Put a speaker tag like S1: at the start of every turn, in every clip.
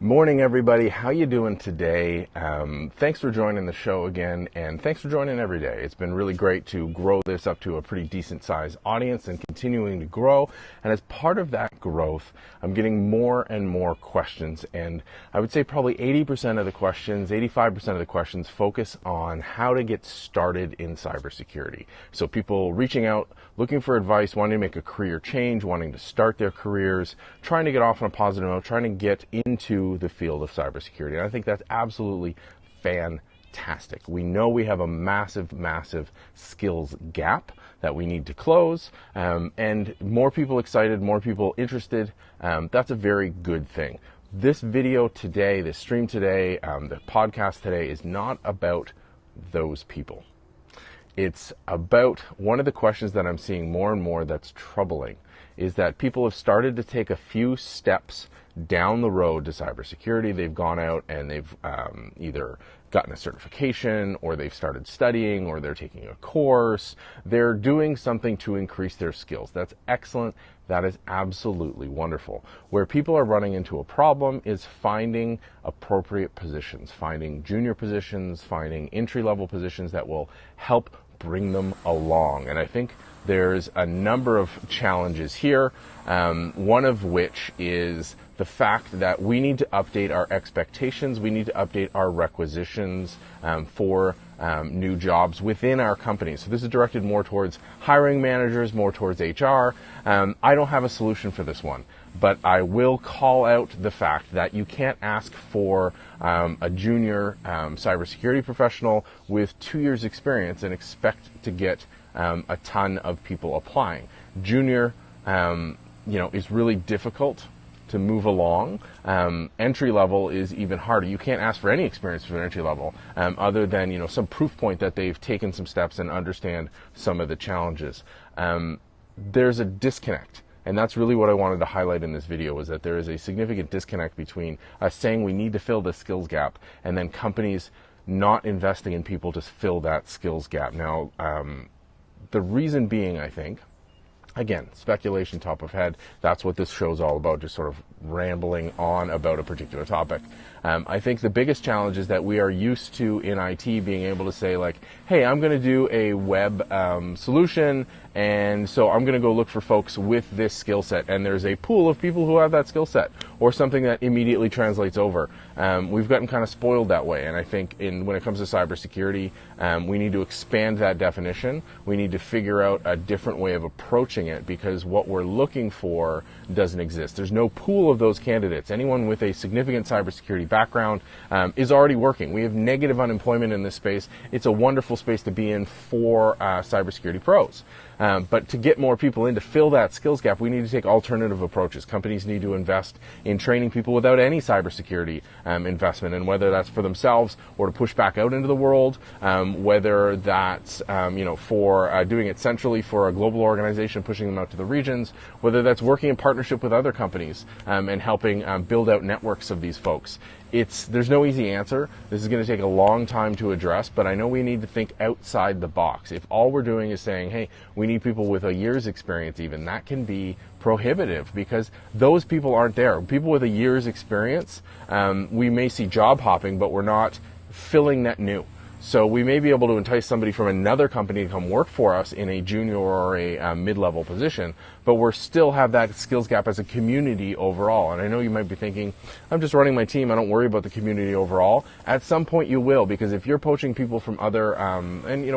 S1: Morning, everybody. How you doing today? Thanks for joining the show again, and thanks for joining every day. It's been really great to grow this up to a pretty decent sized audience and continuing to grow. And as part of that growth, I'm getting more and more questions. And I would say probably 80% of the questions, 85% of the questions focus on how to get started in cybersecurity. So people reaching out, looking for advice, wanting to make a career change, wanting to start their careers, trying to get off on a positive note, trying to get into the field of cybersecurity. And I think that's absolutely fantastic. We know we have a massive skills gap that we need to close, and more people excited, more people interested. That's a very good thing. This video today, this stream today, the podcast today is not about those people. It's about one of the questions that I'm seeing more and more that's troubling is that people have started to take a few steps down the road to cybersecurity. They've gone out and they've either gotten a certification, or they've started studying, or they're taking a course. They're doing something to increase their skills. That's excellent. That is absolutely wonderful. Where people are running into a problem is finding appropriate positions, finding junior positions, finding entry-level positions that will help bring them along. And I think there's a number of challenges here, one of which is the fact that we need to update our expectations, we need to update our requisitions for new jobs within our companies. So this is directed more towards hiring managers, more towards HR. I don't have a solution for this one, but I will call out the fact that you can't ask for a junior cybersecurity professional with 2 years experience and expect to get a ton of people applying. Junior, is really difficult to move along. Entry level is even harder. You can't ask for any experience for an entry level other than some proof point that they've taken some steps and understand some of the challenges. There's a disconnect, and that's really what I wanted to highlight in this video, is that there is a significant disconnect between us saying we need to fill the skills gap and then companies not investing in people to fill that skills gap. Now, the reason being, I think, again, speculation, top of head, that's what this show's all about, just sort of rambling on about a particular topic. I think the biggest challenge is that we are used to, in IT, being able to say, like, hey, I'm going to do a web solution, and so I'm going to go look for folks with this skill set, and there's a pool of people who have that skill set, or something that immediately translates over. We've gotten kind of spoiled that way, and I think when it comes to cybersecurity, we need to expand that definition. We need to figure out a different way of approaching it, because what we're looking for doesn't exist. There's no pool of those candidates. Anyone with a significant cybersecurity background is already working. We have negative unemployment in this space. It's a wonderful space to be in for cybersecurity pros. But to get more people in to fill that skills gap, we need to take alternative approaches. Companies need to invest in training people without any cybersecurity investment, and whether that's for themselves or to push back out into the world, whether that's for doing it centrally for a global organization, pushing them out to the regions, whether that's working in partnership with other companies and helping build out networks of these folks. There's no easy answer. This is going to take a long time to address, but I know we need to think outside the box. If all we're doing is saying, hey, we need people with a year's experience even, that can be prohibitive, because those people aren't there. People with a year's experience, we may see job hopping, but we're not filling that new. So we may be able to entice somebody from another company to come work for us in a junior or a mid-level position, but we're still have that skills gap as a community overall. And I know you might be thinking, I'm just running my team, I don't worry about the community overall. At some point you will, because if you're poaching people from other,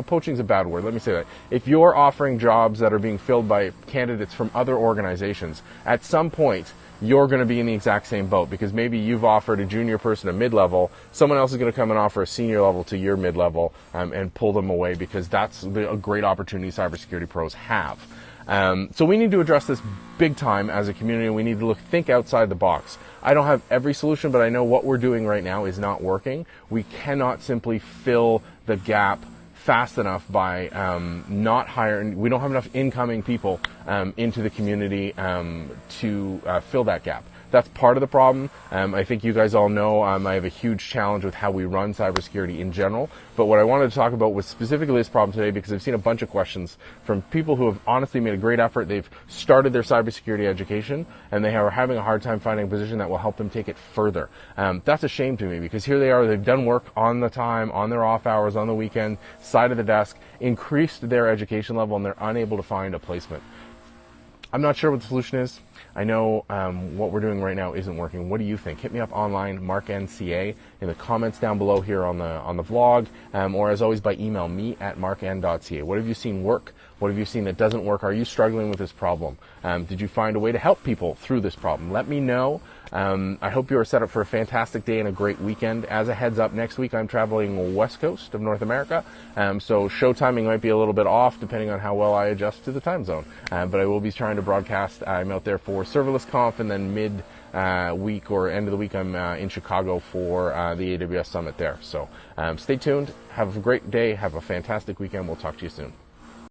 S1: poaching's a bad word, let me say that. If you're offering jobs that are being filled by candidates from other organizations, at some point you're going to be in the exact same boat, because maybe you've offered a junior person a mid-level, someone else is going to come and offer a senior level to your mid-level and pull them away, because that's a great opportunity cybersecurity pros have. So we need to address this big time as a community, and we need to think outside the box. I don't have every solution, but I know what we're doing right now is not working. We cannot simply fill the gap fast enough by not hiring. We don't have enough incoming people into the community to fill that gap. that's part of the problem. I think you guys all know I have a huge challenge with how we run cybersecurity in general. But what I wanted to talk about was specifically this problem today, because I've seen a bunch of questions from people who have honestly made a great effort. They've started their cybersecurity education, and they are having a hard time finding a position that will help them take it further. That's a shame to me, because here they are, they've done work on the time, on their off hours, on the weekend, side of the desk, increased their education level, and they're unable to find a placement. I'm not sure what the solution is. I know what we're doing right now isn't working. What do you think? Hit me up online, MarkNCA, in the comments down below here on the vlog, or as always by email, me@markn.ca. What have you seen work? What have you seen that doesn't work? Are you struggling with this problem? Did you find a way to help people through this problem? Let me know. I hope you are set up for a fantastic day and a great weekend. As a heads up, next week I'm traveling west coast of North America, so show timing might be a little bit off depending on how well I adjust to the time zone. But I will be trying to broadcast. I'm out there for Serverless Conf, and then mid-week or end of the week I'm in Chicago for the AWS Summit there. So stay tuned. Have a great day. Have a fantastic weekend. We'll talk to you soon.